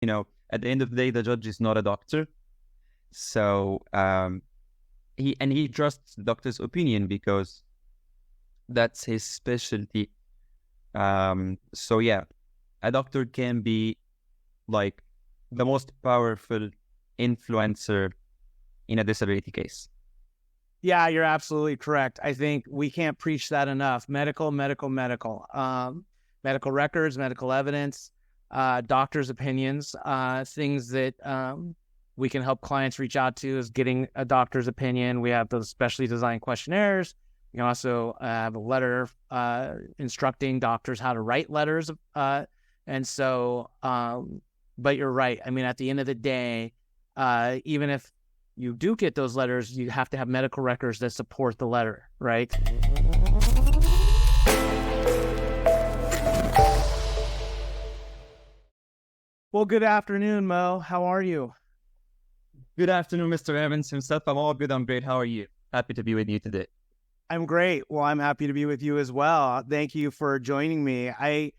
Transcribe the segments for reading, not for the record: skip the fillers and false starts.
at the end of the day, the judge is not a doctor. So he trusts the doctor's opinion because that's his specialty. So yeah, a doctor can be like the most powerful influencer in a disability case. Yeah, you're absolutely correct. I think we can't preach that enough. Medical records, medical evidence, doctors' opinions, things that we can help clients reach out to is getting a doctor's opinion. We have those specially designed questionnaires. We can also have a letter instructing doctors how to write letters. But you're right. I mean, at the end of the day, even if you do get those letters, you have to have medical records that support the letter, right? Well, good afternoon, Mo. How are you? Good afternoon, Mr. Evans himself. I'm all good. I'm great. How are you? Happy to be with you today. I'm great. Well, I'm happy to be with you as well. Thank you for joining me. I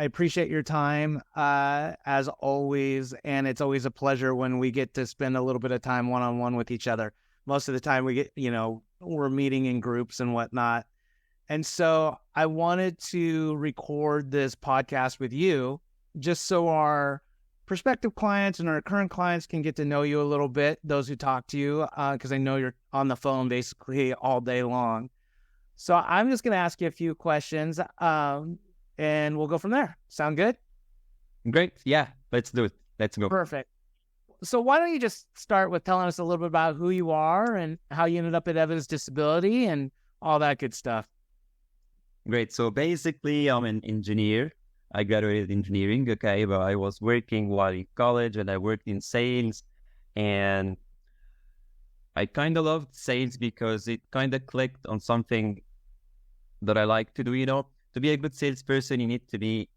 appreciate your time, as always, and it's always a pleasure when we get to spend a little bit of time one-on-one with each other. Most of the time we get, we're meeting in groups and whatnot. And so I wanted to record this podcast with you just so our prospective clients and our current clients can get to know you a little bit, those who talk to you, because I know you're on the phone basically all day long. So I'm just going to ask you a few questions, and we'll go from there. Sound good? Great. Yeah, let's do it. Let's go. Perfect. So why don't you just start with telling us a little bit about who you are and how you ended up at Evans Disability and all that good stuff. Great. So basically, I'm an engineer. I graduated engineering, okay, but I was working while in college and I worked in sales, and I kind of loved sales because it kind of clicked on something that I like to do, To be a good salesperson, you need to be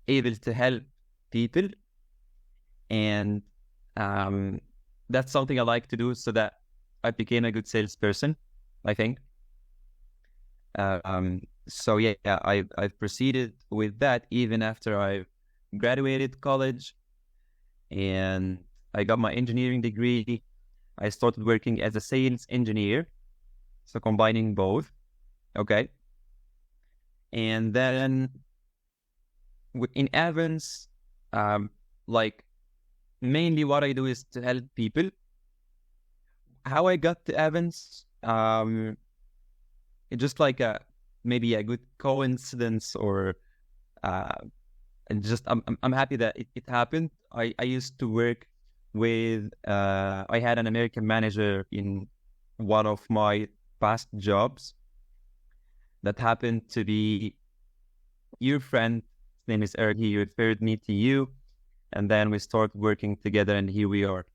able to help people, and that's something I like to do, so that I became a good salesperson, I think. So yeah, I've proceeded with that even after I graduated college, and I got my engineering degree. I started working as a sales engineer, so combining both, okay. And then in Evans, mainly what I do is to help people. How I got to Evans, it's just like maybe a good coincidence, or and just I'm happy that it happened. I used to work with I had an American manager in one of my past jobs that happened to be your friend. His name is Eric. He referred me to you, and then we started working together, and here we are.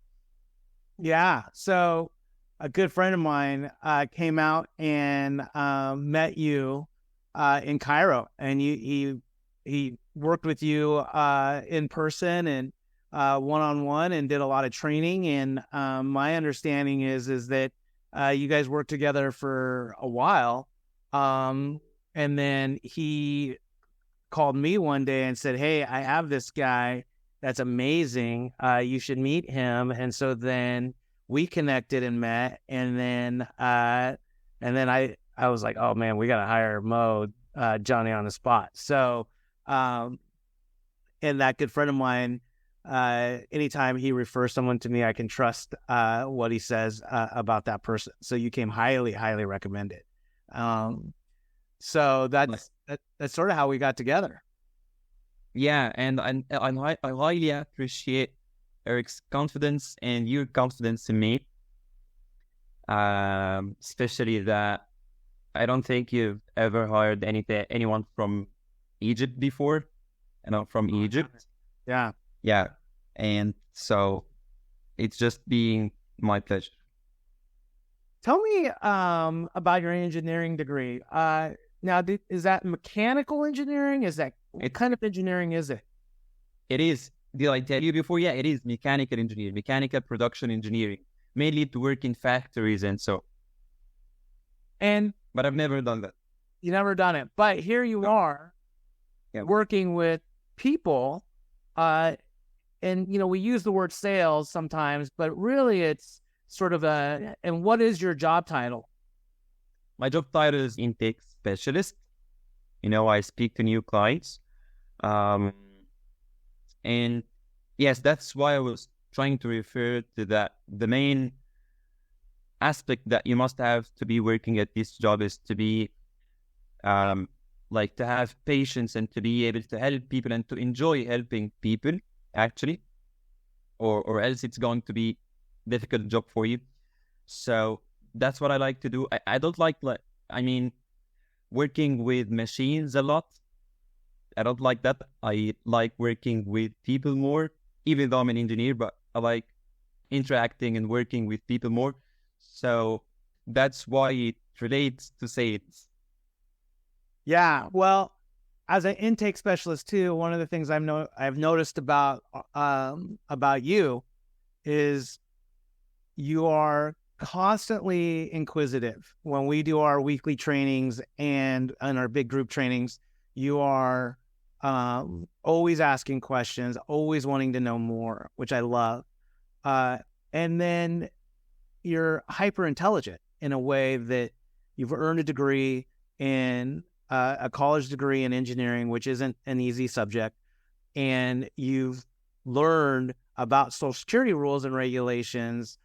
Yeah. So a good friend of mine came out and met you in Cairo, and he worked with you in person and one-on-one, and did a lot of training. And my understanding is that you guys worked together for a while, and then he called me one day and said, "Hey, I have this guy that's amazing. You should meet him." And so then we connected and met, and then I was like, "Oh man, we got to hire Mo, Johnny on the spot." So, and that good friend of mine, anytime he refers someone to me, I can trust what he says about that person. So you came highly, highly recommended. So that's sort of how we got together. Yeah, and I highly appreciate Eric's confidence and your confidence in me. Especially that I don't think you've ever hired anyone from Egypt before, from Egypt. Yeah. Yeah, and so it's just being my pleasure. Tell me about your engineering degree. Now, is that mechanical engineering? What kind of engineering is it? It is. Did I tell you before? Yeah, it is mechanical engineering, mechanical production engineering, mainly to work in factories and so. But I've never done that. You never done it, but here you are, working with people And, we use the word sales sometimes, but really it's sort of and what is your job title? My job title is intake specialist. I speak to new clients. And yes, that's why I was trying to refer to that. The main aspect that you must have to be working at this job is to be to have patience and to be able to help people and to enjoy helping people, actually, or else it's going to be difficult job for you. So that's what I like to do. I don't like working with machines a lot. I don't like that. I like working with people more, even though I'm an engineer, but I like interacting and working with people more. So that's why it relates to sales. Yeah, well, as an intake specialist too, one of the things I've noticed about you is you are constantly inquisitive. When we do our weekly trainings and our big group trainings, you are always asking questions, always wanting to know more, which I love. And then you're hyper intelligent in a way that you've earned a degree in a college degree in engineering, which isn't an easy subject. And you've learned about Social Security rules and regulations,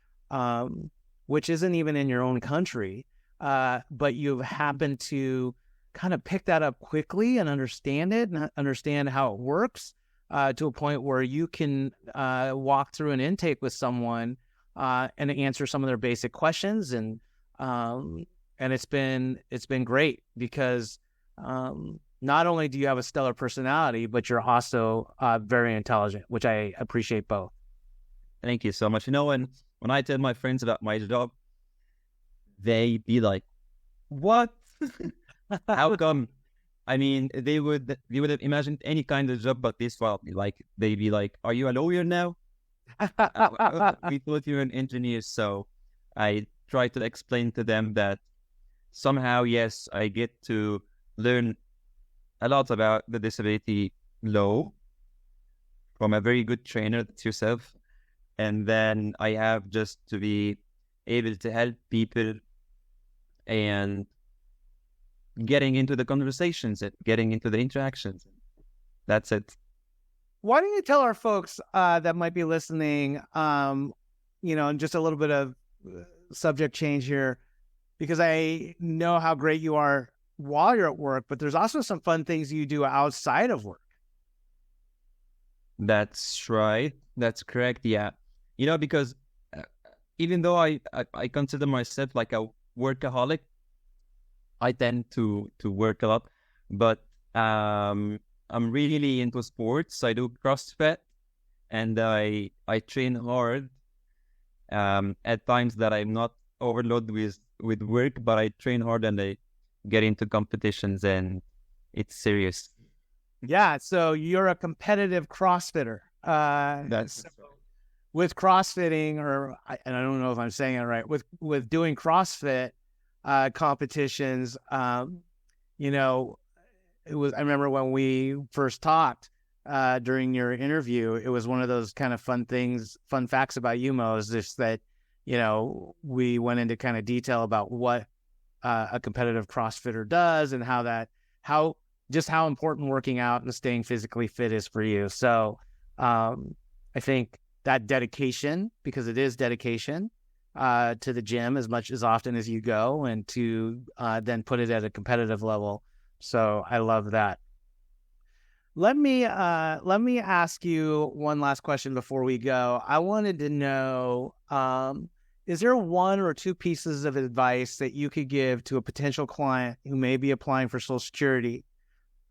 which isn't even in your own country. But you've happened to kind of pick that up quickly and understand it and understand how it works to a point where you can walk through an intake with someone and answer some of their basic questions. And it's been great because not only do you have a stellar personality, but you're also very intelligent, which I appreciate both. Thank you so much. When I tell my friends about my job, they be like, "What? How come?" They would have imagined any kind of job, but this one, they'd be like, "Are you a lawyer now?" We thought you're an engineer. So I try to explain to them that somehow, yes, I get to learn a lot about the disability law from a very good trainer, that's yourself. And then I have just to be able to help people and getting into the conversations and getting into the interactions. That's it. Why don't you tell our folks that might be listening, just a little bit of subject change here, because I know how great you are while you're at work, but there's also some fun things you do outside of work. That's right. That's correct. Yeah. Because even though I consider myself like a workaholic, I tend to work a lot, but I'm really into sports. I do CrossFit and I train hard. At times that I'm not overloaded with work, but I train hard and I get into competitions and it's serious. Yeah, so you're a competitive CrossFitter. That's with CrossFitting, and I don't know if I'm saying it right, with doing CrossFit competitions, it was. I remember when we first talked during your interview, it was one of those kind of fun facts about you, Mo, is just that we went into kind of detail about what a competitive CrossFitter does and how important working out and staying physically fit is for you. So I think that dedication, because it is dedication to the gym as often as you go, and to then put it at a competitive level. So I love that. Let me ask you one last question before we go. I wanted to know, is there one or two pieces of advice that you could give to a potential client who may be applying for Social Security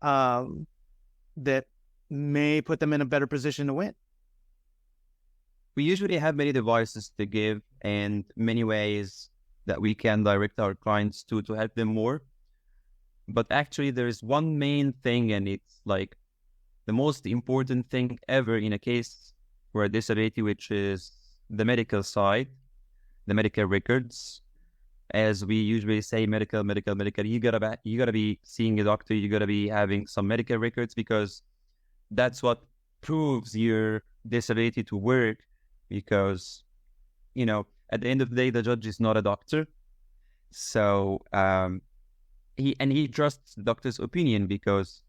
that may put them in a better position to win? We usually have many devices to give and many ways that we can direct our clients to help them more. But actually, there is one main thing, and it's like the most important thing ever in a case for a disability, which is the medical side, the medical records. As we usually say, medical. You gotta be seeing a doctor. You gotta be having some medical records, because that's what proves your disability to work, because, at the end of the day, the judge is not a doctor. So he trusts the doctor's opinion because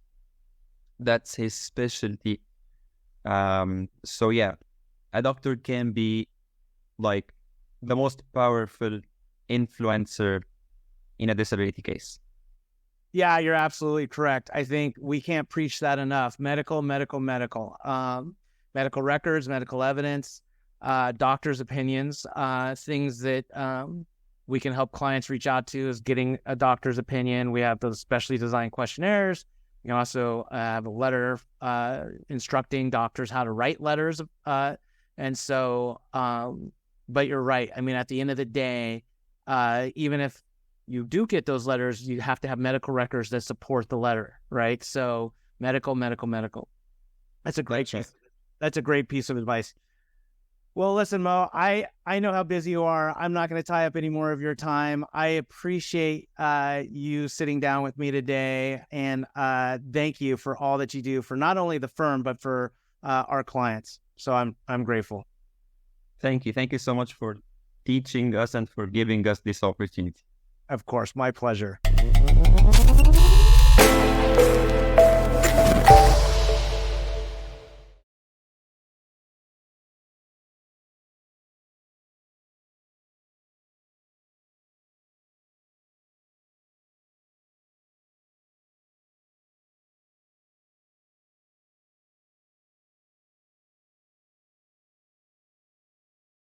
that's his specialty. So yeah, a doctor can be like the most powerful influencer in a disability case. Yeah, you're absolutely correct. I think we can't preach that enough. Medical records, medical evidence, doctors' opinions, things that we can help clients reach out to is getting a doctor's opinion. We have those specially designed questionnaires. We also have a letter instructing doctors how to write letters. But you're right. I mean, at the end of the day, even if you do get those letters, you have to have medical records that support the letter, right? So medical. That's a great piece of advice. Well, listen, Mo, I know how busy you are. I'm not going to tie up any more of your time. I appreciate you sitting down with me today, and thank you for all that you do for not only the firm, but for our clients. So I'm grateful. Thank you. Thank you so much for teaching us and for giving us this opportunity. Of course, my pleasure.